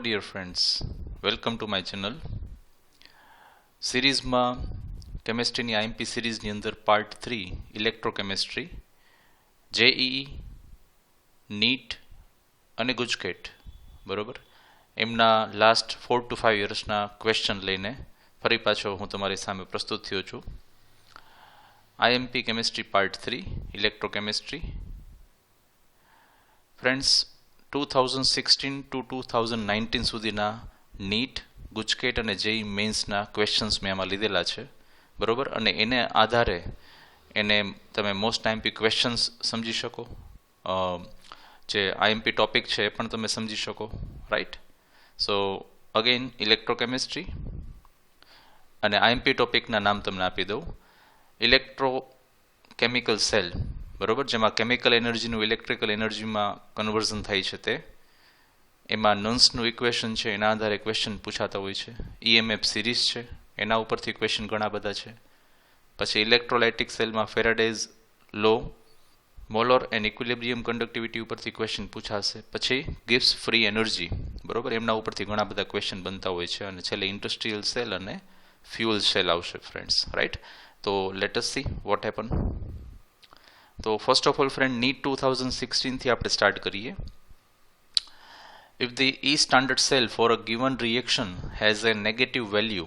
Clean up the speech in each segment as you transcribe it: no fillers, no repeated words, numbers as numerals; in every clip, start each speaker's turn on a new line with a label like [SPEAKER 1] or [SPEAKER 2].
[SPEAKER 1] dear friends, welcome to my channel. સિરીઝમાં કેમેસ્ટ્રીની IMP સિરીઝની અંદર part 3 electrochemistry JEE NEET અને ગુજકેટ બરોબર એમના લાસ્ટ 4 to 5 યર્સના ક્વેશ્ચન લઈને ફરી પાછો હું તમારી સામે પ્રસ્તુત થયો છું. IMP chemistry part 3 electrochemistry. Friends, 2016 to 2019 સુધીના નીટ, ગુજકેટ અને જેઈ મેન્સના ક્વેશ્ચન્સ મેં આમાં લીધેલા છે બરોબર, અને એને આધારે એને તમે મોસ્ટ આઈએમપી ક્વેશ્ચન્સ સમજી શકો, જે આઈએમપી ટોપિક છે એ પણ તમે સમજી શકો, રાઈટ. સો અગેન ઇલેક્ટ્રોકેમિસ્ટ્રી અને આઈએમપી ટોપિકના નામ તમને આપી દઉં. ઇલેક્ટ્રોકેમિકલ સેલ બરોબર, જેમાં કેમિકલ એનર્જીનું ઇલેક્ટ્રિકલ એનર્જીમાં કન્વર્ઝન થાય છે, તે એમાં નન્સનું ઇક્વેશન છે, એના આધારે ક્વેશ્ચન પૂછાતા હોય છે. ઈએમએફ સિરીઝ છે, એના ઉપરથી ક્વેશ્ચન ઘણા બધા છે. પછી ઇલેક્ટ્રોલાઇટિક સેલમાં Faraday's law, molar and equilibrium conductivity ઉપરથી ક્વેશ્ચન પૂછાશે. પછી ગિવ્સ ફ્રી એનર્જી બરોબર, એમના ઉપરથી ઘણા બધા ક્વેશ્ચન બનતા હોય છે. અને છેલ્લે ઇન્ડસ્ટ્રીયલ સેલ અને ફ્યુઅલ સેલ આવશે ફ્રેન્ડ્સ, રાઈટ. તો let us see what happen. તો first of all friend, NEET 2016 થી આપણે સ્ટાર્ટ કરીએ. If the E standard cell for a given reaction has a negative value,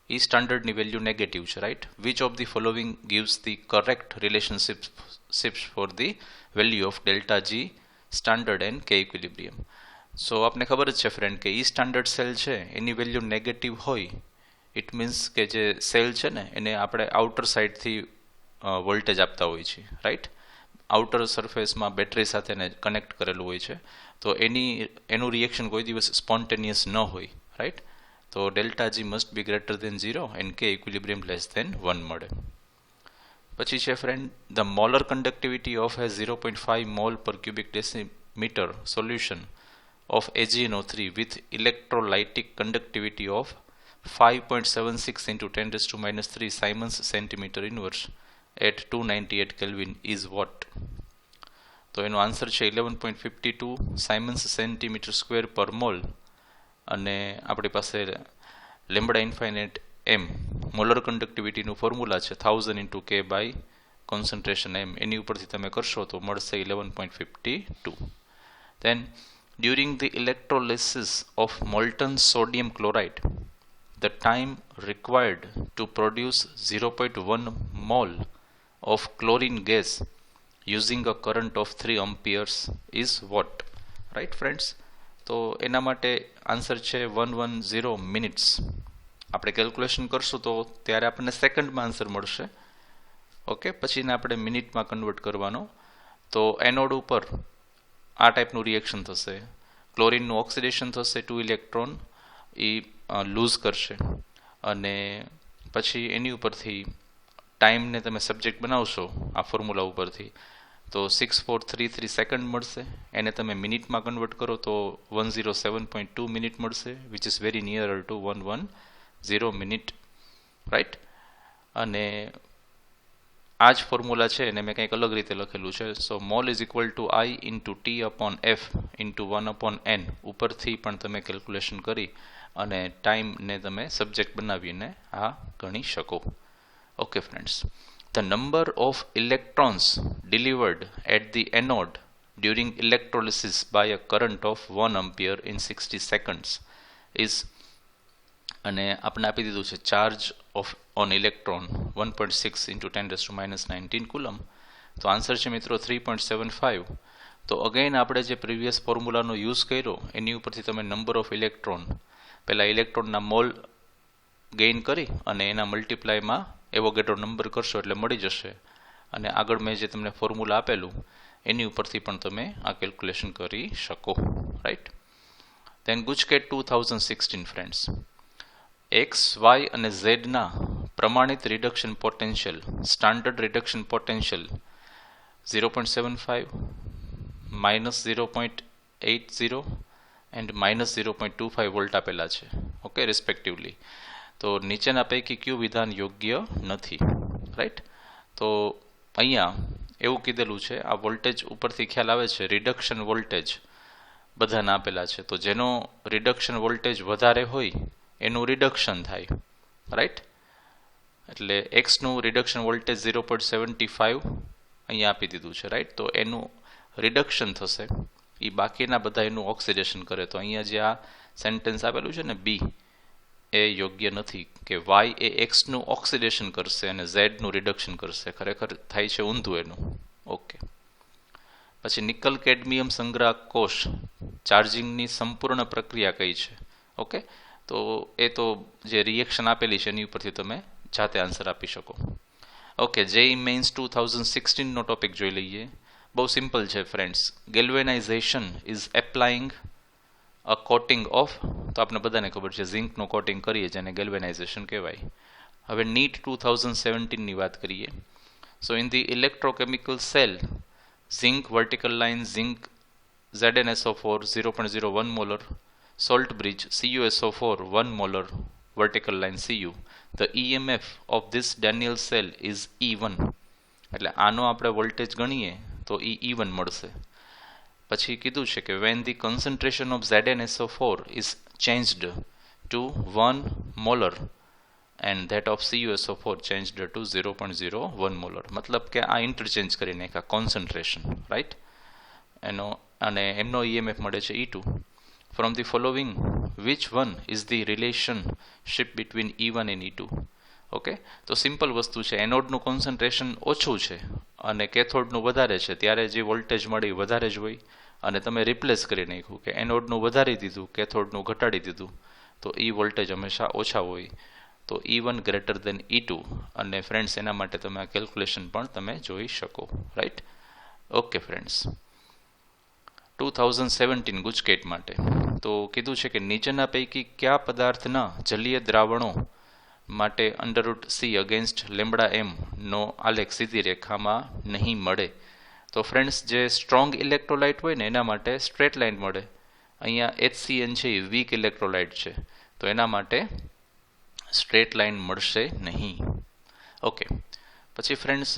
[SPEAKER 1] E standard ની value negative છે, right? Which of the following gives the correct relationships for the value of delta G standard and K equilibrium? So આપને ખબર જ છે friend કે E standard cell છે એની value negative હોય, it means કે જે સેલ છે ને એને આપણે આઉટર સાઇડથી વોલ્ટેજ આપતા હોય છે, રાઈટ. આઉટર સરફેસમાં બેટરી સાથે કનેક્ટ કરેલું હોય છે, તો એનું રિએક્શન કોઈ દિવસ સ્પોન્ટેનિયસ ન હોય, રાઈટ. તો delta G must be greater than 0 and K equilibrium less than 1 મળે. પછી છે friend, the molar conductivity of a 0.5 mole per cubic decimetre solution of AgNO3 with electrolytic conductivity of 5.76 into 10⁻³ Siemens centimeter inverse at 298 Kelvin is what? તો એનો answer છે 11.52 Symons centimetre square પર mall. અને આપણી પાસે લેમ્બડા ઇન્ફાઇનાઇટ એમ molar કન્ડક્ટિવિટીનું formula છે 1000 into K by concentration એમ. એની ઉપરથી તમે કરશો તો મળશે 11.52. Then during the electrolysis of molten sodium chloride, the time required to produce 0.1 mole of chlorine gas using a current of 3 amperes is what? Right friends? તો એના માટે answer છે 110 minutes. આપણે કેલ્ક્યુલેશન કરશું તો ત્યારે આપણને સેકન્ડમાં આન્સર મળશે, ઓકે. પછીને આપણે મિનિટમાં કન્વર્ટ કરવાનો. તો એનોડ ઉપર આ ટાઈપનું રિએક્શન થશે, ક્લોરિનનું ઓક્સિડેશન થશે, 2 ઇલેક્ટ્રોન એ લૂઝ કરશે, અને પછી એની ઉપરથી ટાઈમને તમે સબ્જેક્ટ બનાવશો આ ફોર્મ્યુલા ઉપરથી, તો 6433 સેકન્ડ મળશે. એને તમે મિનિટમાં કન્વર્ટ કરો તો 107.2 મિનિટ મળશે, which is very nearer to 110 minute, right. અને આ જ ફોર્મ્યુલા છે એને મેં કંઈક અલગ રીતે લખેલું છે. So mole is equal to I into T/F into 1/n ઉપરથી પણ તમે કેલ્ક્યુલેશન કરી અને ટાઈમને તમે સબ્જેક્ટ બનાવીને આ ગણી શકો. Okay friends, the number of electrons delivered at the anode during electrolysis by a current of 1 ampere in 60 seconds is, અને આપણે આપી દીધું છે charge of on electron 1.6 into 10⁻19 coulomb. તો આન્સર છે મિત્રો 3.75. તો અગેન આપણે જે પ્રીવિયસ ફોર્મ્યુલાનો યુઝ કર્યો એની ઉપરથી તમે નંબર ઓફ ઇલેક્ટ્રોન, પહેલાં ઇલેક્ટ્રોનના મોલ ગેઇન કરી અને એના મલ્ટીપ્લાયમાં એવોગેડ્રો નંબર કરશો એટલે મળી જશે. અને આગળ મેં જે તમને ફોર્મ્યુલા આપેલું એની ઉપરથી પણ તમે આ કેલ્ક્યુલેશન કરી શકો, right. Then GUJCET 2016 friends, X, Y અને ઝેડના પ્રમાણિત reduction potential, standard reduction potential 0.75, -0.80 and -0.25 volt આપેલા છે, ઓકે, રિસ્પેક્ટિવલી. તો નીચેના પૈકી કયું વિધાન યોગ્ય નથી, રાઈટ. તો અહીંયા એવું કીધેલું છે, આ વોલ્ટેજ ઉપરથી ખ્યાલ આવે છે રિડક્શન વોલ્ટેજ, બધાને આપેલા છે. તો જેનો રિડક્શન વોલ્ટેજ વધારે હોય એનું રિડક્શન થાય, રાઈટ. એટલે એક્સનું રિડક્શન વોલ્ટેજ 0.75 અહીંયા આપી દીધું છે, રાઈટ. તો એનું રિડક્શન થશે, એ બાકીના બધા એનું ઓક્સિડેશન કરે. તો અહીંયા જે આ સેન્ટેન્સ આપેલું છે ને બી, એ યોગ્ય નથી કે વાય એ એક્સનું ઓક્સિડેશન કરશે અને ઝેડનું રિડક્શન કરશે. ખરેખર થાય છે ઊંધું એનું. ઓકે. પછી નિકલ કેડમિયમ સંગ્રાહક કોષ ચાર્જિંગની સંપૂર્ણ પ્રક્રિયા કઈ છે? ઓકે, તો એ તો જે રિએક્શન આપેલી છે એની ઉપરથી તમે જાતે આન્સર આપી શકો. ઓકે, જેઈ મેઇન્સ 2016 નો ટોપિક જોઈ લઈએ. બહુ સિમ્પલ છે friends. Galvanization is applying a coating of, તો આપણે બધાને ખબર છે ઝિંકનું કોટિંગ કરીએ જેને ગેલ્વેનાઇઝેશન કહેવાય. હવે નીટ 2017ની વાત કરીએ. સો in the electrochemical cell, zinc vertical line, zinc ZnSO4 0.01 molar, salt bridge CuSO4 1 molar, vertical line Cu. The EMF of this Daniell cell is E1. એટલે આનો આપણે વોલ્ટેજ ગણીએ તો E1 મળશે. પછી કીધું છે કે when the concentration of ZnSO4 is changed to 1 molar and that of CuSO4 changed to 0.01 molar. મતલબ કે આ ઇન્ટરચેન્જ કરી નાખ્યા કોન્સન્ટ્રેશન, રાઈટ. એનો અને એમનો EMF મળે છે E2. From the following, which one is the relationship between E1 and E2? Okay, તો સિમ્પલ વસ્તુ છે. એનોડનું કોન્સન્ટ્રેશન ઓછું છે અને કેથોડનું વધારે છે ત્યારે જે વોલ્ટેજ મળે એ વધારે જ હોય. અને તમે રિપ્લેસ કરી નાખ્યું કે એનોડનું વધારી દીધું, કેથોડનું ઘટાડી દીધું, તો એ વોલ્ટેજ હંમેશા ઓછા હોય. તો E1 ગ્રેટર દેન E2. અને ફ્રેન્ડ્સ એના માટે તમે આ કેલ્ક્યુલેશન પણ તમે જોઈ શકો, રાઈટ. ઓકે ફ્રેન્ડ્સ, 2017 ગુજકેટ માટે તો કીધું છે કે નીચેના પૈકી કયા પદાર્થના જલીય દ્રાવણો માટે √C અગેન્સ્ટ λm નો આલેખ સીધી રેખામાં નહીં મળે? તો ફ્રેન્ડ્સ જે સ્ટ્રોંગ ઇલેક્ટ્રોલાઇટ હોય ને એના માટે સ્ટ્રેટ લાઇન મળે. અહીંયા HCN છે એ વીક ઇલેક્ટ્રોલાઇટ છે તો એના માટે સ્ટ્રેટ લાઇન મળશે નહીં. ઓકે, પછી ફ્રેન્ડ્સ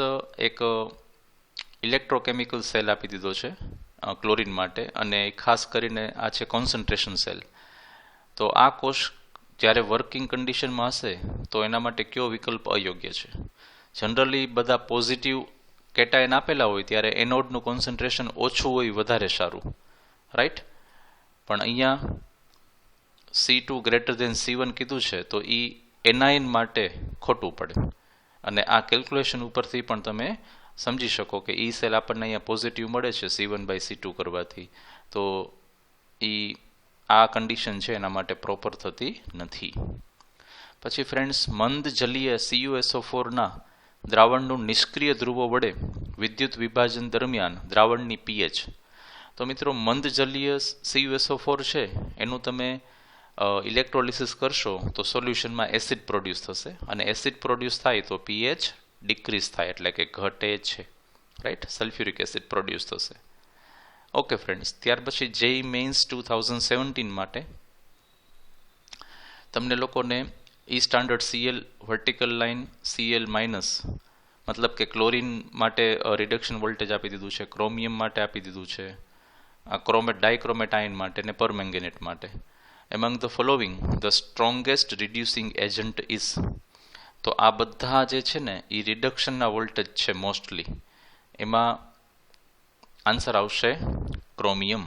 [SPEAKER 1] એક ઇલેક્ટ્રોકેમિકલ સેલ આપી દીધો છે ક્લોરીન માટે, અને ખાસ કરીને આ છે કોન્સન્ટ્રેશન સેલ. તો આ કોષ જ્યારે વર્કિંગ કન્ડિશનમાં હશે તો એના માટે કયો વિકલ્પ અયોગ્ય છે? જનરલી બધા પોઝિટિવ કેટાયન આપેલા હોય ત્યારે એનોડનું કોન્સન્ટ્રેશન ઓછું હોય વધારે સારું, રાઈટ. પણ અહીંયા C2 ગ્રેટર દેન C1 કીધું છે તો એ એનાયન માટે ખોટું પડે. અને આ કેલ્ક્યુલેશન ઉપરથી પણ તમે સમજી શકો કે ઈ સેલ આપણને અહીંયા પોઝિટિવ મળે છે C1/C2 કરવાથી, તો એ આ કન્ડિશન છે એના માટે પ્રોપર થતી નથી. પછી ફ્રેન્ડ્સ, મંદ જલીય CuSO4ના દ્રાવણનું નિષ્ક્રિય ધ્રુવો વડે વિદ્યુત વિભાજન દરમિયાન દ્રાવણની pH. તો મિત્રો મંદ જલીય CuSO4 છે એનું તમે ઇલેક્ટ્રોલિસિસ કરશો તો સોલ્યુશનમાં એસિડ પ્રોડ્યુસ થશે, અને એસિડ પ્રોડ્યુસ થાય તો pH ડિક્રીઝ થાય એટલે કે ઘટે છે, રાઈટ. સલ્ફ્યુરિક એસિડ પ્રોડ્યુસ થશે. ઓકે ફ્રેન્ડ્સ, ત્યાર પછી જેઈ મેઇન્સ 2017 માટે તમને લોકોને E standard Cl vertical line Cl minus, મતલબ કે ક્લોરીન માટે રિડક્શન વોલ્ટેજ આપી દીધું છે, ક્રોમિયમ માટે આપી દીધું છે, આ ડાયક્રોમેટ આયન માટે ને પરમેંગેનેટ માટે. Among the following the strongest reducing agent is. તો આ બધા જે છે ને એ રિડક્શનના વોલ્ટેજ છે મોસ્ટલી. એમાં આન્સર આવશે ક્રોમિયમ,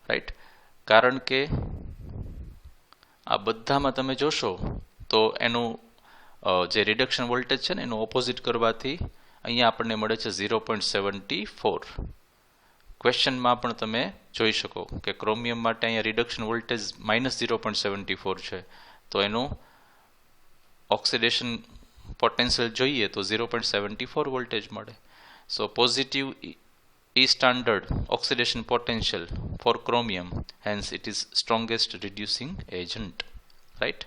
[SPEAKER 1] રાઈટ. કારણ કે આ બધામાં તમે જોશો તો એનું જે રિડક્શન વોલ્ટેજ છે ને એનું ઓપોઝિટ કરવાથી અહીંયા આપણને મળે છે 0.74. ક્વેશ્ચનમાં પણ તમે જોઈ શકો કે ક્રોમિયમ માટે અહીંયા રિડક્શન વોલ્ટેજ -0.74 છે, તો એનું ઓક્સિડેશન પોટેન્શિયલ જોઈએ તો 0.74 વોલ્ટેજ મળે. સો positive E standard oxidation potential for chromium, hence it is strongest reducing agent, right.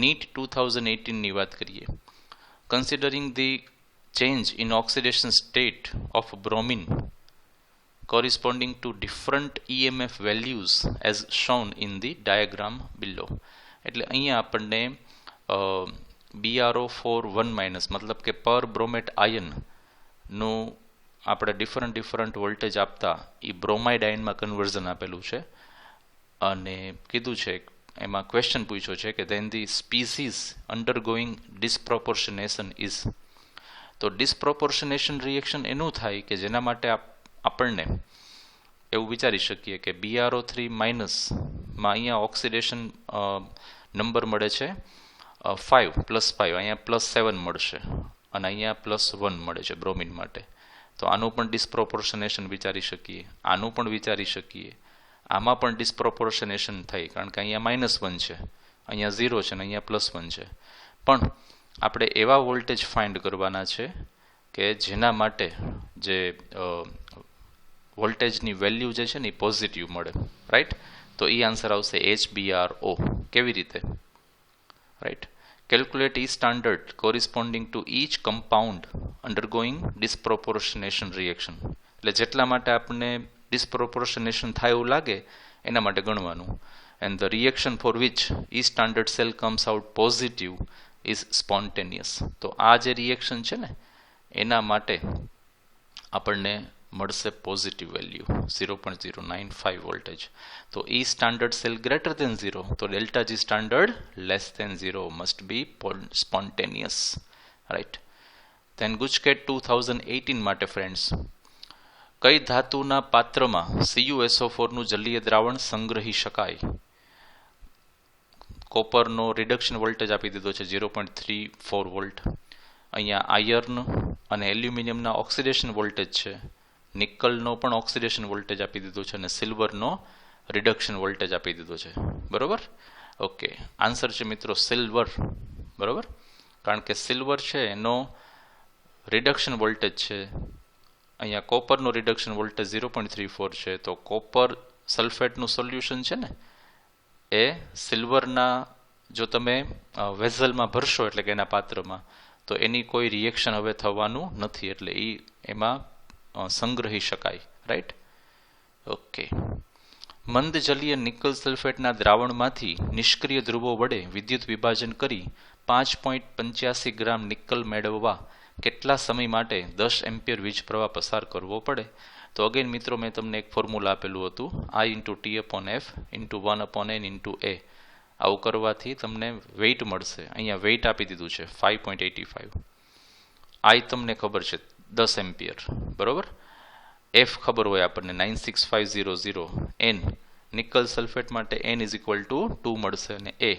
[SPEAKER 1] NEET 2018 ની વાત કરીએ. Considering the change in oxidation state of bromine corresponding to different EMF values as shown in the diagram below. એટલે અહીંયા આપણને BrO4 1- મતલબ કે પર બ્રોમેટ ion નું આપણે ડિફરન્ટ વોલ્ટેજ આપતા એ બ્રોમાઇડ આયનમાં કન્વર્ઝન આપેલું છે અને કીધું છે એમાં ક્વેશ્ચન પૂછ્યો છે કે ધેન ધી સ્પીસીઝ અંડરગોઈંગ ડિસ્પ્રોપોર્શનેશન ઇઝ. તો ડિસ્પ્રોપોર્શનેશન રિએક્શન એનું થાય કે જેના માટે આપણને એવું વિચારી શકીએ કે BrO3 માઇનસમાં અહીંયા ઓક્સિડેશન નંબર મળે છે 5 +5, અહીંયા +7 મળશે અને અહીંયા +1 મળે છે બ્રોમિન માટે. તો આનું પણ ડિસ્પ્રોપોર્શનેશન વિચારી શકીએ, આનું પણ વિચારી શકીએ, આમાં પણ ડિસ્પ્રોપોર્શનેશન થાય કારણ કે અહીંયા -1 છે, અહીંયા 0 છે અને અહીંયા +1 છે. પણ આપણે એવા વોલ્ટેજ ફાઇન્ડ કરવાના છે કે જેના માટે જે વોલ્ટેજની વેલ્યુ જે છે ને એ પોઝિટિવ મળે, રાઈટ. તો એ આન્સર આવશે HBRO. કેવી રીતે, right? Calculate E standard corresponding to each compound undergoing disproportionation reaction. એટલે જેટલા માટે આપણને ડિસ્પ્રોપોર્શનેશન થાય એવું લાગે એના માટે ગણવાનું. And the reaction for which E standard cell comes out positive is spontaneous. તો આ જે રિએક્શન છે ને એના માટે આપણને મળશે પોઝિટિવ વેલ્યુ 0.095 વોલ્ટેજ. તો E standard cell greater than 0, તો delta G standard less than 0 must be spontaneous, right? Then GUJCET 2018 માટે ફ્રેન્ડ્સ, કઈ ધાતુના પાત્રમાં CuSO4 નું જલીય દ્રાવણ સંગ્રહી શકાય? કોપરનો રિડક્શન વોલ્ટેજ આપી દીધો છે 0.34 વોલ્ટ. અહીંયા આયર્ન અને એલ્યુમિનિયમના ઓક્સિડેશન વોલ્ટેજ છે, નિકલનો પણ ઓક્સિડેશન વોલ્ટેજ આપી દીધો છે અને સિલ્વરનો રિડક્શન વોલ્ટેજ આપી દીધો છે. બરોબર, ઓકે. આન્સર છે મિત્રો સિલ્વર. બરોબર, કારણ કે સિલ્વર છે એનો રિડક્શન વોલ્ટેજ છે, અહીંયા કોપરનો રિડક્શન વોલ્ટેજ 0.34 છે. તો કોપર સલ્ફેટનું સોલ્યુશન છે ને એ સિલ્વરના જો તમે વેઝલમાં ભરશો એટલે કે એના પાત્રમાં, તો એની કોઈ રિએક્શન હવે થવાનું નથી, એટલે એમાં સંગ્રહી શકાય, રાઈટ? ઓકે. મંદ જલીય નિકલ સલ્ફેટના દ્રાવણમાંથી નિષ્ક્રિય ધ્રુવો વડે વિદ્યુત વિભાજન કરી 5.85 ગ્રામ નિકલ મેળવવા કેટલા સમય માટે 10 એમ્પિયર વીજ પ્રવાહ પસાર કરવો પડે? તો અગેન મિત્રો મેં તમને એક ફોર્મ્યુલા આપેલું હતું, I/T/F × 1/n × A. આવું કરવાથી તમને વેઇટ મળશે. અહીંયા વેઇટ આપી દીધું છે 5.85. I તમને ખબર છે 10 એમ્પિયર, બરોબર. F ખબર હોય આપણને 96500. N નિકલ સલ્ફેટ માટે N = 2 મળશે અને A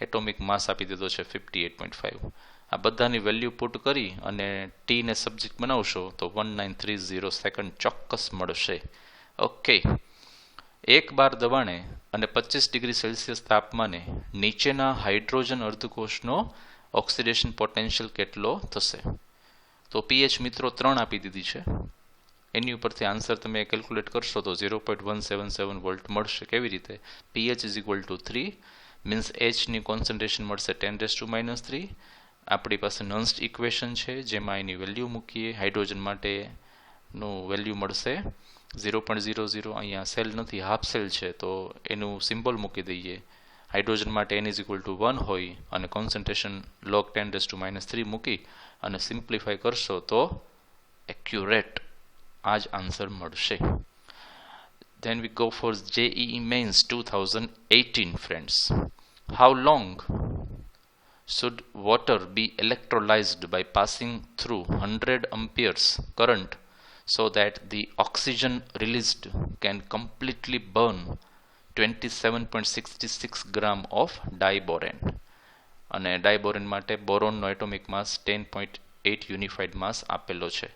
[SPEAKER 1] એટોમિક માસ આપી દીધો છે 58.5. આ બધાની વેલ્યુ પુટ કરી અને T ને સબ્જેક્ટ બનાવશો તો 1930 સેકન્ડ ચોક્કસ મળશે. ઓકે. 1 બાર દબાણે અને 25 ડિગ્રી સેલ્સિયસ તાપમાને નીચેના હાઇડ્રોજન અર્ધકોષનો ઓક્સિડેશન પોટેન્શિયલ કેટલો થશે? તો pH મિત્રો 3 આપી દીધી છે, એની ઉપરથી આન્સર તમે કેલ્ક્યુલેટ કરશો તો 0.177 વોલ્ટ મળશે. કેવી રીતે? pH = 3 મીન્સ H ની કોન્સન્ટ્રેશન મળશે 10⁻³ આપણી પાસે નન્સ્ટ ઇક્વેશન છે જેમાં એની વેલ્યુ મૂકીએ. હાઇડ્રોજન માટેનું વેલ્યુ મળશે 0.00. અહીંયા સેલ નથી, હાફ સેલ છે, તો એનું સિમ્બોલ મૂકી દઈએ. હાઇડ્રોજન માટે n = 1 હોય અને કોન્સન્ટ્રેશન log 10⁻³ મૂકી અને સિમ્પ્લિફાય કરશો તો એક્યુરેટ આ જ આન્સર મળશે. Then we go for JEE Mains 2018 friends. How long should water be electrolyzed by passing through 100 amperes current so that the oxygen released can completely burn 27.66 gram of diboron? અને ડાયબોરેન માટે બોરોનનો atomic માસ 10.8 unified માસ આપેલો છે.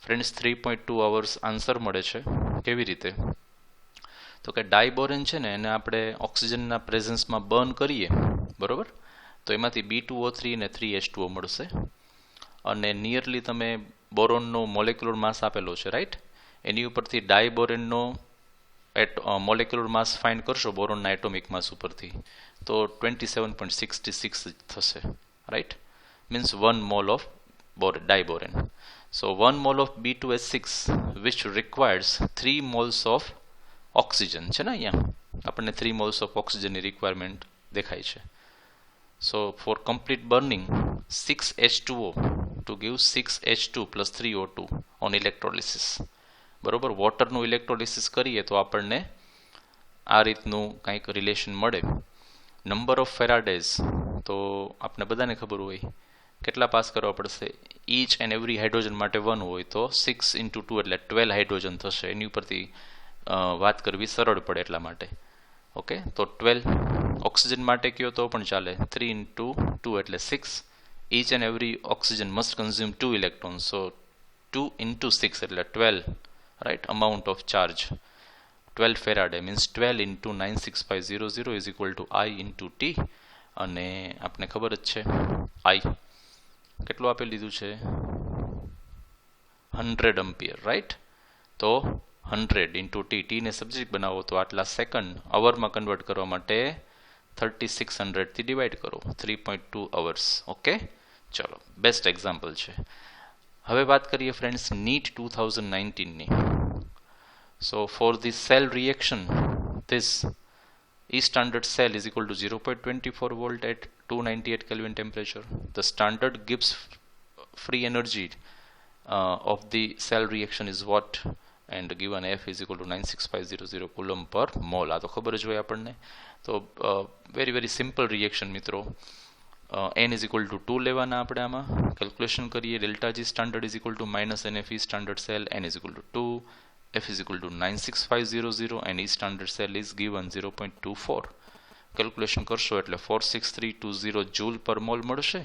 [SPEAKER 1] Friends 3.2 hours answer મળે છે. કેવી રીતે? તો કે ડાયબોરેન છે ને એને આપણે ઓક્સિજનના પ્રેઝન્સમાં બર્ન કરીએ, બરોબર, તો એમાંથી B2O3 અને 3H2O મળશે અને નિયરલી તમે બોરોનનો મોલેક્યુલર માસ આપેલો છે, રાઈટ? એની ઉપરથી ડાયબોરેનનો મોલેક્યુલર માસ ફાઇન્ડ કરશો બોરોનના એટોમિક માસ ઉપરથી તો 27.66 થશે, right? Means 1 mall of diboron. So 1 mole of B2H6 which requires 3 moles of oxygen છે ને, અહીંયા આપણને 3 moles of oxygen ની રિક્વાયરમેન્ટ દેખાય છે. So for complete burning 6H2O to give 6H2 plus 3O2 on electrolysis. બરોબર, વોટરનું ઇલેક્ટ્રોલિસિસ કરીએ તો આપણને આ રીતનું કંઈક રિલેશન મળે. નંબર ઓફ ફેરાડેઝ તો આપણે બધાને ખબર હોય કેટલા પાસ કરવા પડશે. ઈચ એન્ડ એવરી હાઇડ્રોજન માટે 1 હોય તો 6 × 2 એટલે 12 હાઇડ્રોજન થશે. એની ઉપરથી વાત કરવી સરળ પડે એટલા માટે. ઓકે, તો 12 ઓક્સિજન માટે કયો તો પણ ચાલે. 3 × 2 એટલે 6. Each and every oxygen must consume 2 electrons, so 2 × 6 એટલે 12, right, amount of charge 12 faraday means 12 × 96500 is equal to I × T. અને આપણે ખબર જ છે I કેટલું આપી લીધું છે, 100 એમ્પિયર, રાઈટ. તો 100 × T, ટીને સબ્જેક્ટ બનાવો તો આટલા સેકન્ડ, અવરમાં કન્વર્ટ કરવા માટે 3600 થી ડિવાઈડ કરો, 3.2 અવર્સ. ઓકે, ચલો, બેસ્ટ એક્ઝામ્પલ છે. હવે વાત કરીએ ફ્રેન્ડ્સ નીટ 2019ની. So for the cell reaction, this E standard cell is equal to 0.24 volt at 298 Kelvin temperature. The standard Gibbs free energy of the cell reaction is what? And given F is equal to 96500 coulomb per mole. આ તો ખબર જ હોય આપણને. તો very very simple reaction મિત્રો. n is equal to 2 લેવાના આપણે આમાં કેલ્ક્યુલેશન કરીએ. Delta G standard is equal to minus NF E standard cell, n is equal to 2, F is equal to 96500 and E standard cell is given 0.24. Calculation કરશો એટલે 46320 joule પર mall મળશે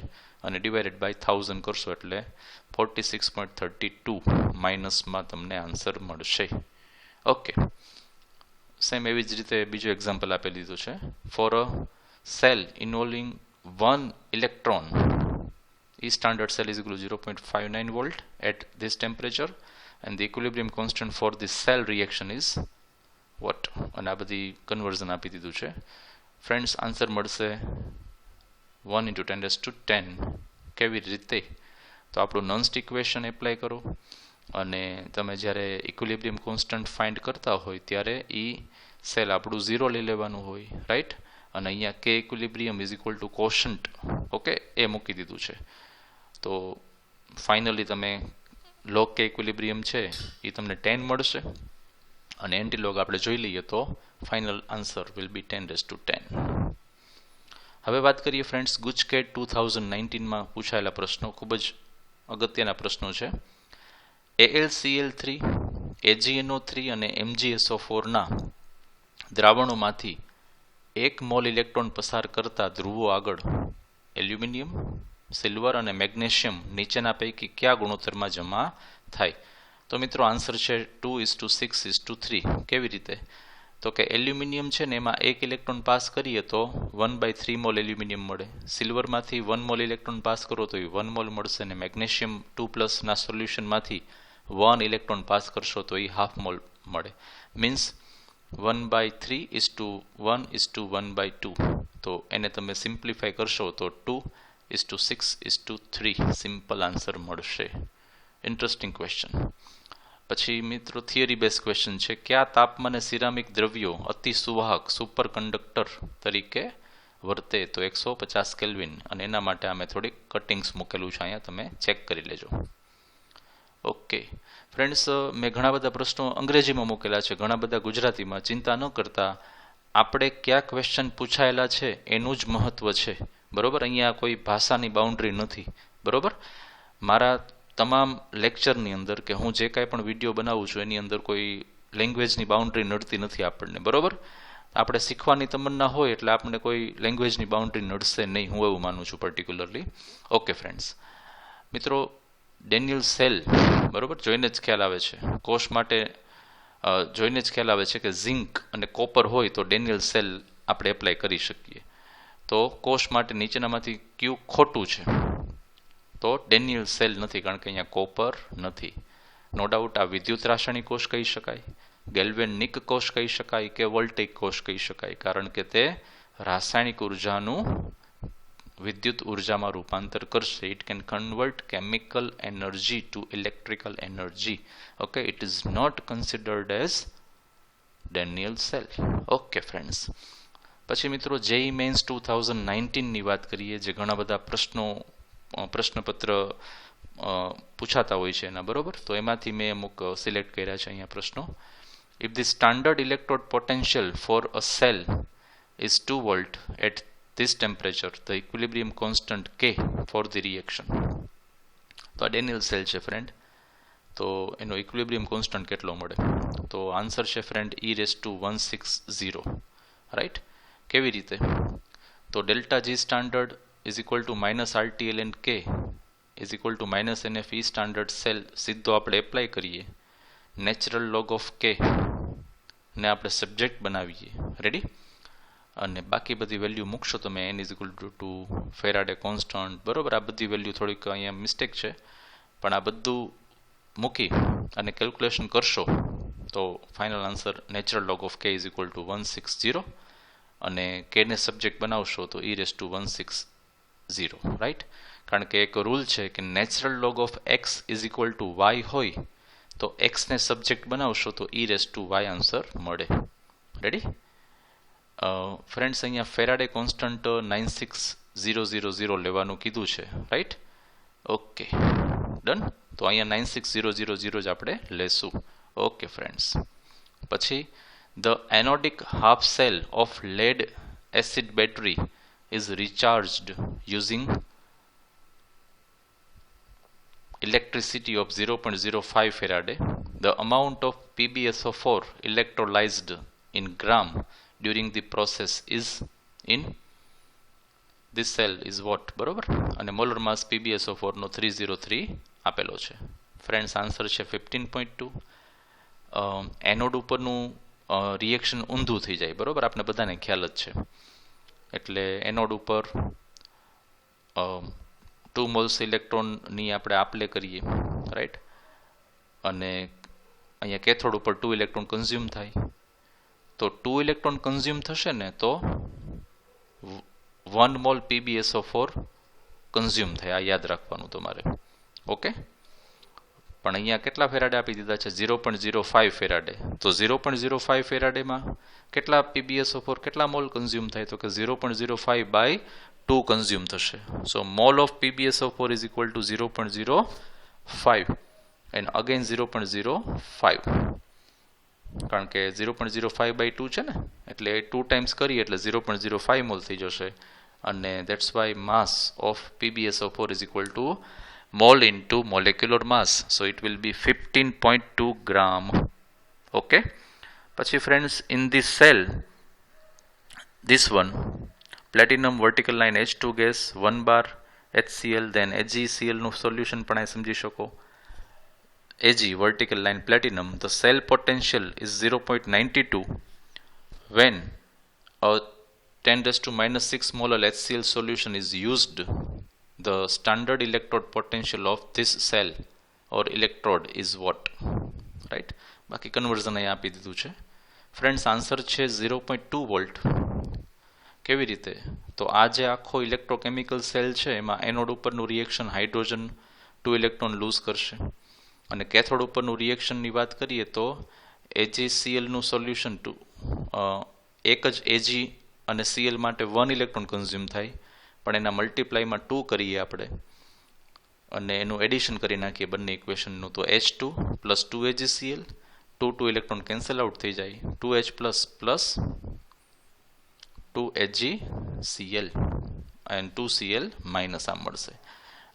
[SPEAKER 1] અને divided by 1000 કરશો એટલે 46.32 માઇનસમાં તમને answer મળશે. Okay, same એવી જ રીતે બીજો એક્ઝામ્પલ આપી દીધું છે. For a cell ઇન્વોલ્વિંગ 1 electron, E standard cell is equal to 0.59 volt at this temperature and the equilibrium constant for this cell reaction is what? અને આ બધી કન્વર્ઝન આપી દીધું છે. ફ્રેન્ડ્સ આન્સર મળશે 1 × 10⁻10. કેવી રીતે? તો આપણું નોન્સ્ટ ઇક્વેશન એપ્લાય કરો અને તમે જ્યારે ઇક્વિલિબ્રિયમ કોન્સ્ટન્ટ ફાઇન્ડ કરતા હોય ત્યારે એ સેલ આપણું 0 લઈ લેવાનું હોય, રાઈટ. અને અહીંયા કે equilibrium is equal to quotient, okay, એ મૂકી દીધું છે. તો ફાઇનલી તમે લોગ કે ઇક્વિલિબ્રિયમ છે એ તમને 10 મળશે અને એન્ટીલોગ આપણે જોઈ લઈએ તો ફાઇનલ આન્સર વિલ બી 10⁻10. હવે વાત કરીએ ફ્રેન્ડ્સ ગુજકેટ 2019માં પૂછાયેલા પ્રશ્નો. ખૂબ જ અગત્યના પ્રશ્નો છે. AlCl3, AgNO3 અને MgSO4 ના દ્રાવણોમાંથી 1 મોલ ઇલેક્ટ્રોન પસાર કરતા ધ્રુવો આગળ એલ્યુમિનિયમ, સિલ્વર અને મેગ્નેશિયમ નીચેના પૈકી કયા ગુણોત્તરમાં જમા થાય? તો મિત્રો આન્સર છે 2:6:3. કેવી રીતે? તો કે એલ્યુમિનિયમ છે ને એમાં 1 ઇલેક્ટ્રોન પાસ કરીએ તો 1/3 મોલ એલ્યુમિનિયમ મળે. સિલ્વરમાંથી 1 મોલ ઇલેક્ટ્રોન પાસ કરો તો એ 1 મોલ મળશે અને મેગ્નેશિયમ 2+ ના સોલ્યુશનમાંથી 1 ઇલેક્ટ્રોન પાસ કરશો તો એ હાફ મોલ મળે. મીન્સ 1/3:1:1/2. તો એને તમે સિમ્પ્લિફાય કરશો તો 2:6:3 સિમ્પલ આન્સર મળશે. Interesting question. પછી મિત્રો થિયરી બેઝ ક્વેશ્ચન છે. કયા તાપમાને સિરામિક દ્રવ્યો અતિ સુવાહક સુપર કંડક્ટર તરીકે વર્તે? તો 150 કેલ્વિન. અને એના માટે અમે થોડીક કટિંગ્સ મૂકેલું છે, અહીંયા તમે ચેક કરી લેજો. ઓકે ફ્રેન્ડ્સ, મેં ઘણા બધા પ્રશ્નો અંગ્રેજીમાં મૂકેલા છે, ઘણા બધા ગુજરાતીમાં. ચિંતા ન કરતા, આપણે કયા ક્વેશ્ચન પૂછાયેલા છે એનું જ મહત્વ છે, બરોબર. અહીંયા કોઈ ભાષાની બાઉન્ડ્રી નથી, બરોબર. મારા તમામ લેક્ચરની અંદર કે હું જે કાંઈ પણ વિડીયો બનાવું છું એની અંદર કોઈ લેંગ્વેજની બાઉન્ડ્રી નડતી નથી આપણને, બરોબર. આપણે શીખવાની તમન્ના હોય એટલે આપણને કોઈ લેંગ્વેજની બાઉન્ડ્રી નડશે નહીં, હું એવું માનું છું પર્ટિક્યુલરલી. ઓકે ફ્રેન્ડ્સ, મિત્રો ડેનિયલ સેલ, બરોબર, જોઈને જ ખ્યાલ આવે છે. કોષ માટે જોઈને જ ખ્યાલ આવે છે કે ઝિંક અને કોપર હોય તો ડેનિયલ સેલ આપણે એપ્લાય કરી શકીએ. તો કોષ માટે નીચેનામાંથી કયું ખોટું છે? તો ડેનિયલ સેલ નથી, કારણ કે અહીંયા કોપર નથી. નો ડાઉટ આ વિદ્યુત રાસાયણિક કોષ કહી શકાય, ગેલ્વેનિક કોષ કહી શકાય કે વોલ્ટેઇક કોષ કહી શકાય, કારણ કે તે રાસાયણિક ઉર્જાનું વિદ્યુત ઉર્જામાં રૂપાંતર કરશે. It can convert chemical energy to electrical energy. Okay, it is not considered as Daniel cell. Okay friends, પછી મિત્રો JEE મેન્સ 2019ની વાત કરીએ, જે ઘણા બધા પ્રશ્નપત્ર પૂછાતા હોય છે એના, બરોબર. તો એમાંથી મેં અમુક સિલેક્ટ કર્યા છે અહીંયા પ્રશ્નો. If the standard electrode potential for a cell is 2 volt at this temperature, the equilibrium constant K for the reaction. તો આ ડેનિયલ સેલ છે ફ્રેન્ડ, તો એનો ઇક્વિલિબ્રિયમ કોન્સ્ટન્ટ કેટલો મળે? તો આન્સર છે ફ્રેન્ડ e⁻160, રાઈટ. કેવી રીતે? તો delta G standard is equal to -RTLN K is equal to -NF E standard cell સીધો આપણે એપ્લાય કરીએ, નેચરલ લોગ ઓફ K ને આપણે સબ્જેક્ટ બનાવીએ, રેડી. અને બાકી બધી વેલ્યુ મૂકશો તમે, n is equal to Faraday constant, બરોબર. આ બધી વેલ્યુ થોડીક અહીંયા મિસ્ટેક છે, પણ આ બધું મૂકી અને કેલ્ક્યુલેશન કરશો તો final answer natural log of K is equal two 160, અને K ને સબ્જેક્ટ બનાવશો તો e⁻160, રાઈટ. કારણ કે એક રૂલ છે કે natural log of x is equal two y હોય તો x ને સબ્જેક્ટ બનાવશો તો e⁻y આન્સર મળે, રેડી. ફ્રેન્ડ્સ, અહીંયા ફેરાડે કોન્સ્ટન્ટ 96000 લેવાનું કીધું છે, રાઈટ. Okay, done. તો અહીંયા 96000 જ આપણે લેશું. Okay friends. પછી the anodic half cell of lead acid battery is recharged using electricity of 0.05 Faraday. The amount of PbSO4 electrolyzed in gram during the process is in this cell is what, બરોબર. અને molar માસ PbSO4 નો 303 આપેલો છે. Friends, answer છે 15.2. Anode ઉપરનું reaction ઊંધું થઈ જાય, બરોબર, આપણે બધાને ખ્યાલ જ છે. એટલે એનોડ ઉપર 2 મોલ્સ ઇલેક્ટ્રોનની આપણે આપલે કરીએ, રાઈટ. અને અહીંયા કેથોડ ઉપર 2 ઇલેક્ટ્રોન કન્ઝ્યુમ થાય, તો 2 ઇલેક્ટ્રોન કન્ઝ્યુમ થશે ને તો 1 મોલ PbSO4 કન્ઝ્યુમ થાય, આ યાદ રાખવાનું તમારે. ઓકે. પણ અહીંયા કેટલા ફેરાડે આપી દીધા છે? 0.05 ફેરાડે. તો 0.05 ફેરાડેમાં કેટલા PbSO4 કેટલા મોલ કન્ઝ્યુમ થાય? તો કે 0.05 બાય 2 કન્ઝ્યુમ થશે. So mole of PbSO4 is equal to 0.05 and again 0.05, કારણ કે 0.05 બાય 2 છે ને, એટલે 2 ટાઈમ્સ કરીએ એટલે 0.05 મોલ થઈ જશે. અને that's why mass of PbSO4 is equal two mole into molecular mass, so it will be 15.2 gram. Okay. પછી friends, in this cell, this one, platinum vertical line H2 gas 1 bar HCl, then AgCl નું solution પણ આ સમજી શકો. Ag vertical line platinum, the cell potential is 0.92 when a 10⁻⁻6 molar HCl solution is used. The standard electrode potential of this cell or electrode is what, right. બાકી conversion અહીંયા આપી દીધું છે. ફ્રેન્ડ્સ, આન્સર છે 0.2 વોલ્ટ. કેવી રીતે? તો આ જે આખો ઇલેક્ટ્રોકેમિકલ સેલ છે એમાં એનોડ ઉપરનું રિએક્શન હાઇડ્રોજન 2 ઇલેક્ટ્રોન લૂઝ કરશે, અને કેથોડ ઉપરનું રિએક્શનની વાત કરીએ તો AgCl નું સોલ્યુશન એક જ Ag અને Cl માટે 1 ઇલેક્ટ્રોન કન્ઝ્યુમ થાય, પણ એના મલ્ટીપ્લાયમાં 2 કરીએ આપણે અને એનું એડિશન કરી નાખીએ બંને ઇક્વેશનનું, તો H2 plus 2AgCl, 2 electron cancel out થઈ જાય, 2H plus plus 2AgCl and 2Cl minus આ મળશે.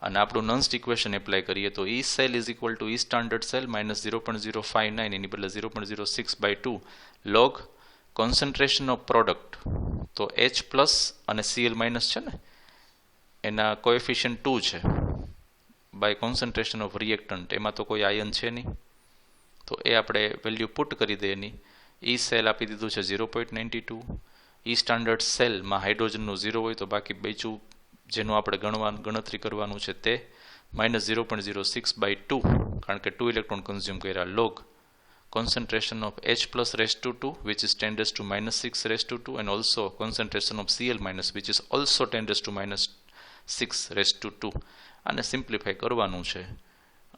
[SPEAKER 1] અને આપણું નન્સ્ટ ઇક્વેશન એપ્લાય કરીએ તો E cell is equal to E standard cell minus 0.059 એની બદલે 0.06 by 2 log concentration of product, તો H પ્લસ અને Cl માઇનસ છે ને એના કોએફિશિયન્ટ 2 છે, બાય કોન્સન્ટ્રેશન ઓફ રિએક્ટન્ટ, એમાં તો કોઈ આયન છે નહીં, તો એ આપણે વેલ્યુ પુટ કરી દે એની. E સેલ આપી દીધું છે 0.92, E સ્ટાન્ડર્ડ સેલમાં હાઇડ્રોજનનું 0 હોય તો બાકી બીજું જેનું આપણે ગણતરી કરવાનું છે તે માઇનસ 0.06 બાય 2, કારણ કે 2 ઇલેક્ટ્રોન કન્ઝ્યુમ કર્યા, log concentration of H plus raised to 2 which is 10⁻⁻6 raised to 2 and also concentration of Cl minus which is also 10⁻⁻6 raised to 2. આને સિમ્પ્લિફાય કરવાનું છે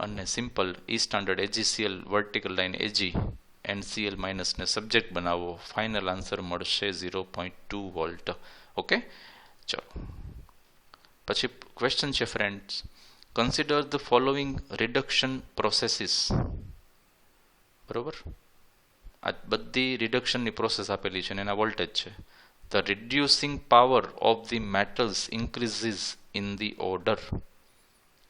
[SPEAKER 1] અને simple E standard AgCl vertical line Ag and Cl minus ને subject બનાવો, final answer મળશે 0.2 volt. Okay, ચલો પછી question છે friends, consider the following reduction processes. બરોબર, આ બધી રિડક્શનની પ્રોસેસ આપેલી છે અને એના વોલ્ટેજ છે. The reducing power of the metals increases in the order.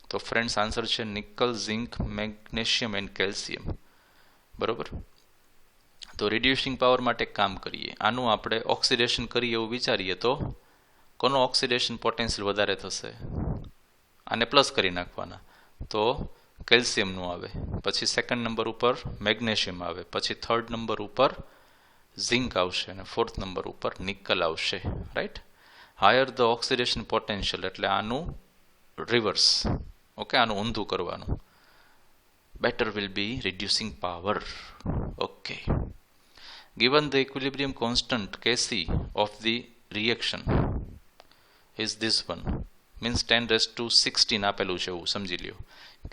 [SPEAKER 1] તો ફ્રેન્ડ્સ આન્સર છે nickel, zinc, magnesium and calcium. બરોબર, તો રિડ્યુસિંગ પાવર માટે કામ કરીએ. આનું આપણે ઓક્સિડેશન કરીએ એવું વિચારીએ તો કોનો ઓક્સિડેશન પોટેન્શિયલ વધારે થશે? આને પ્લસ કરી નાખવાના, તો કેલ્શિયમનું આવે. પછી સેકન્ડ નંબર ઉપર મેગ્નેશિયમ આવે, પછી થર્ડ નંબર ઉપર ઝિંક આવશે અને ફોર્થ નંબર ઉપર નિકલ આવશે. Right, higher the oxidation potential એટલે આનું રિવર્સ. ઓકે, આનું ઊંધું કરવાનું. better will be reducing power. Okay, given the equilibrium constant Kc of the reaction is this one, means 10 raised to 16 આપેલું છે એવું સમજી લ્યો.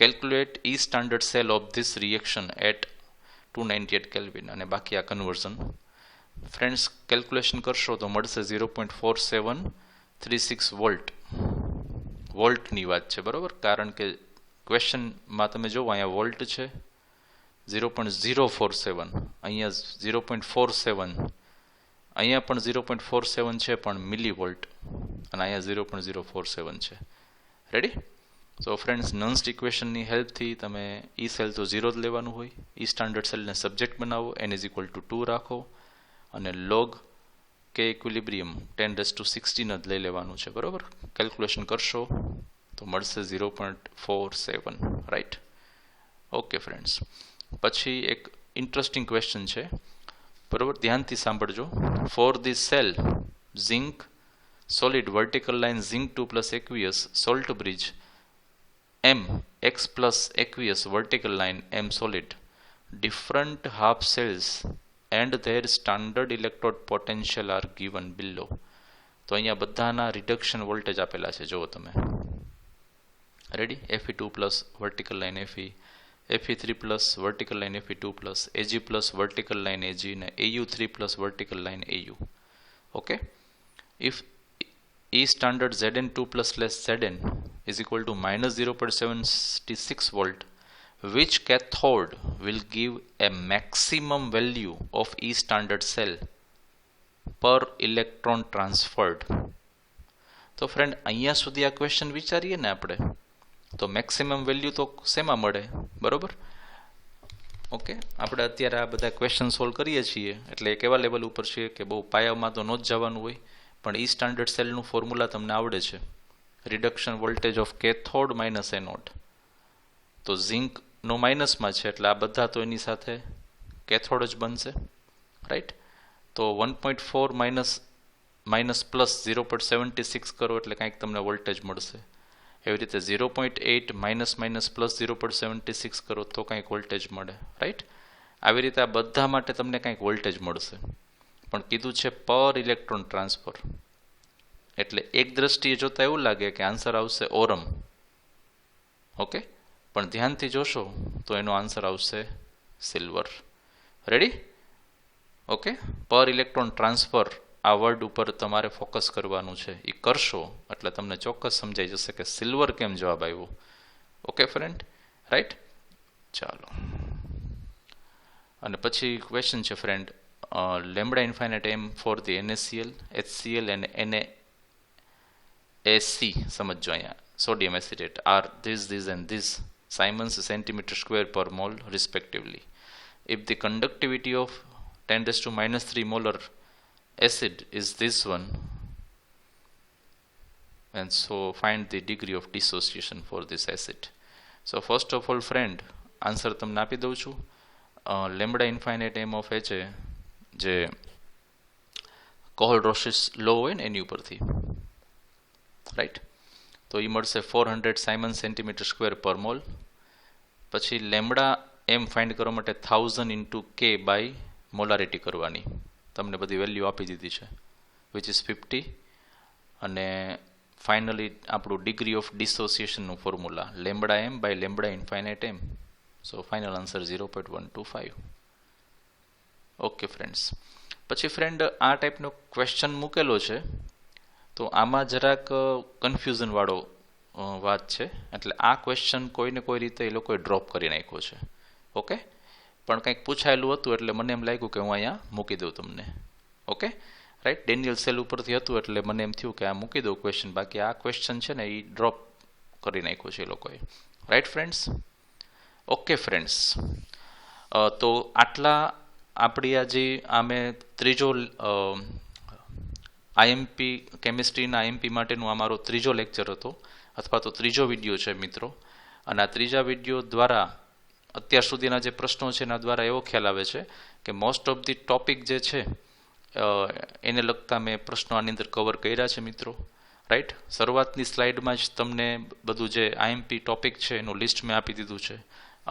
[SPEAKER 1] calculate E standard cell of this reaction at 298 Kelvin અને બાકી આ કન્વર્ઝન. ફ્રેન્ડ્સ કેલ્ક્યુલેશન કરશો તો મળશે 0.4736 વોલ્ટની વાત છે. બરોબર, કારણ કે ક્વેશ્ચનમાં તમે જુઓ અહીંયા વોલ્ટ છે 0.047, અહીંયા 0.47, અહીંયા પણ 0.47 છે પણ મિલી વોલ્ટ, અને અહીંયા 0.047 છે. રેડી? સો ફ્રેન્ડ્સ નન્સ ઇક્વેશનની હેલ્પથી તમે ઈ સેલ તો 0 જ લેવાનું હોય, ઈ સ્ટાન્ડર્ડ સેલને સબ્જેક્ટ બનાવો, n = 2 રાખો અને લોગ કે ઇક્વિલિબ્રિયમ 10⁻16 જ લઈ લેવાનું છે. બરોબર, કેલ્ક્યુલેશન કરશો તો મળશે 0.47. રાઈટ? ઓકે ફ્રેન્ડ્સ, પછી એક ઇન્ટરેસ્ટિંગ ક્વેશ્ચન છે. બરોબર, ધ્યાનથી સાંભળજો. For this cell zinc solid vertical line zinc 2 plus aqueous salt bridge M x plus aqueous vertical line M solid, different half cells and their standard electrode potential are given below. તો અહીંયા બધાના reduction voltage આપેલા છે, જુઓ તમે. Ready? Fe2 plus vertical line Fe, Fe3 plus vertical line Fe2 plus, Ag plus vertical line Ag ને Au3 plus vertical line Au. Okay, if E standard Zn2 plus less Zn is equal to minus 0.76 volt, which cathode will give a maximum value of E standard cell per electron transferred? તો friend અહીંયા સુધી આ question વિચારીએ ને આપણે, તો maximum value તો શેમાં મળે? બરોબર, ઓકે, આપણે અત્યારે આ બધા ક્વેશ્ચન સોલ્વ કરીએ છીએ એટલે એક એવા લેવલ ઉપર છે કે બહુ પાયામાં તો ન જ જવાનું હોય, પણ ઈ સ્ટાન્ડર્ડ સેલનું ફોર્મ્યુલા તમને આવડે છે. Reduction voltage of cathode minus anode, તો ઝિંકનો માઇનસમાં છે એટલે આ બધા તો એની સાથે કેથોડ જ બનશે. રાઈટ? તો 1.4 માઇનસ પ્લસ 0.76 કરો એટલે કાંઈક તમને વોલ્ટેજ મળશે. એવી રીતે 0.8 માઇનસ પ્લસ 0.76 કરો તો કાંઈક વોલ્ટેજ મળે. રાઈટ? આવી રીતે આ બધા માટે તમને કાંઈક વોલ્ટેજ મળશે, પણ કીધું છે પર ઇલેક્ટ્રોન ટ્રાન્સફર, એટલે એક દ્રષ્ટિએ જોતા એવું લાગે કે આન્સર આવશે ઓરમ. ઓકે, પણ ધ્યાનથી જોશો તો એનો આન્સર આવશે સિલ્વર. રેડી? ઓકે, પર ઇલેક્ટ્રોન ટ્રાન્સફર આ વર્ડ ઉપર તમારે ફોકસ કરવાનું છે. એ કરશો એટલે તમને ચોક્કસ સમજાઈ જશે કે સિલ્વર કેમ જવાબ આવ્યો. Okay friend, right? ચાલો, અને પછી ક્વેશ્ચન છે friend, lambda infinite m for the NaCl, HCl and NaC સમજો અહીંયા sodium acetate are this and this Siemens centimeter square per mole respectively. If the conductivity of 10⁻³ molar acid is this one, and so find the degree of dissociation for this acid. So first of all friend, answer તમને આપી દઉં છું. Lambda infinite m of h જે કોહલ-રોસિસ લો હોય ને એની ઉપરથી, right? તો એ મળશે 400 સાયમન સેન્ટીમીટર સ્ક્વેર પર મોલ. પછી લેમ્બડા એમ ફાઇન્ડ કરવા માટે 1000 ઇન્ટુ કે બાય મોલારિટી કરવાની, તમને બધી વેલ્યુ આપી દીધી છે, વિચ ઇઝ 50. અને ફાઇનલી આપણું ડિગ્રી ઓફ ડિસોસિએશનનું formula lambda M by lambda infinite M. So final answer 0.125. Okay friends, પછી ફ્રેન્ડ આ ટાઈપનો ક્વેશ્ચન મૂકેલો છે, તો આમાં જરાક કન્ફ્યુઝનવાળો વાત છે. એટલે આ ક્વેશ્ચન કોઈને કોઈ રીતે એ લોકોએ ડ્રોપ કરી નાખ્યો છે. ઓકે, પણ કંઈક પૂછાયેલું હતું એટલે મને એમ લાગ્યું કે હું અહીંયા મૂકી દઉં તમને. ઓકે રાઈટ, ડેનિયલ સેલ ઉપરથી હતું એટલે મને એમ થયું કે આ મૂકી દઉં ક્વેશ્ચન, બાકી આ ક્વેશ્ચન છે ને એ ડ્રોપ કરી નાખ્યો છે એ લોકોએ. Right friends? ઓકે ફ્રેન્ડ્સ, તો આટલા આપણી આ મેં ત્રીજો આઈએમપી કેમિસ્ટ્રીના આઈએમપી માટેનું આ મારો ત્રીજો લેક્ચર હતો, અથવા તો ત્રીજો વિડીયો છે મિત્રો. અને આ ત્રીજા વિડીયો દ્વારા અત્યાર સુધીના જે પ્રશ્નો છે એના દ્વારા એવો ખ્યાલ આવે છે કે મોસ્ટ ઓફ ધી ટોપિક જે છે એને લગતા મેં પ્રશ્નો આની અંદર કવર કર્યા છે મિત્રો. રાઈટ, શરૂઆતની સ્લાઇડમાં જ તમને બધું જે આઈએમપી ટોપિક છે એનું લિસ્ટ મેં આપી દીધું છે,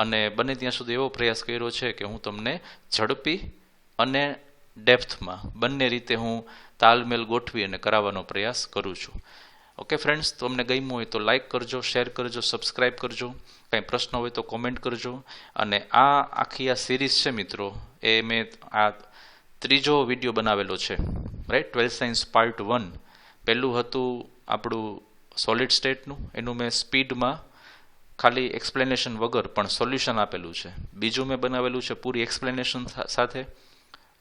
[SPEAKER 1] અને બને ત્યાં સુધી એવો પ્રયાસ કર્યો છે કે હું તમને ઝડપી અને ડેપ્થમાં બંને રીતે હું તાલમેલ ગોઠવી અને કરાવવાનો પ્રયાસ કરું છું. ઓકે ફ્રેન્ડ્સ, તો અમને ગમ્યું હોય તો લાઇક કરજો, શેર કરજો, સબસ્ક્રાઇબ કરજો. કંઈ પ્રશ્ન હોય તો કોમેન્ટ કરજો. અને આ આખી આ સિરીઝ છે મિત્રો, એ મેં આ ત્રીજો વિડીયો બનાવેલો છે. Right, 12th science part 1. પહેલું હતું આપણું સોલિડ સ્ટેટનું, એનું મેં સ્પીડમાં ખાલી એક્સપ્લેનેશન વગર પણ સોલ્યુશન આપેલું છે. બીજું મેં બનાવેલું છે પૂરી એક્સપ્લેનેશન સાથે,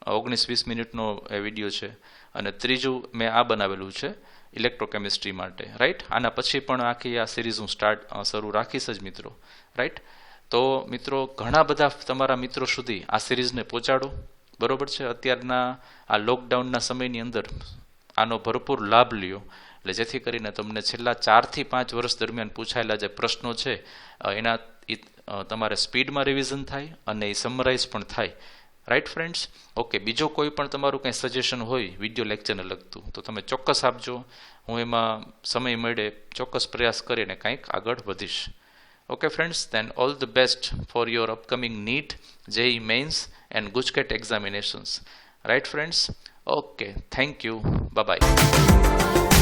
[SPEAKER 1] 19-20 મિનિટનો એ વિડીયો છે. અને ત્રીજું મેં આ બનાવેલું છે ઇલેક્ટ્રોકેમિસ્ટ્રી માટે. રાઈટ, આના પછી પણ આખી આ સિરીઝ હું શરૂ રાખીશ જ મિત્રો. રાઈટ, તો મિત્રો ઘણા બધા તમારા મિત્રો સુધી આ સિરીઝને પહોંચાડો. બરોબર છે? અત્યારના આ લોકડાઉનના સમયની અંદર આનો ભરપૂર લાભ લ્યો, એટલે જેથી કરીને તમને છેલ્લા 4 થી 5 વર્ષ દરમિયાન પૂછાયેલા જે પ્રશ્નો છે એના તમારે સ્પીડમાં રિવિઝન થાય અને એ સમરાઇઝ પણ થાય. Right friends? ઓકે, બીજો કોઈ પણ તમારું કંઈ સજેશન હોય વિડીયો લેક્ચરને લગતું તો તમે ચોક્કસ આપજો. હું એમાં સમય મળે ચોક્કસ પ્રયાસ કરીને કંઈક આગળ વધીશ. Okay friends, then all the best for your upcoming NEET, JEE Mains and GUJCAT examinations. Right friends? Okay, thank you. Bye-bye.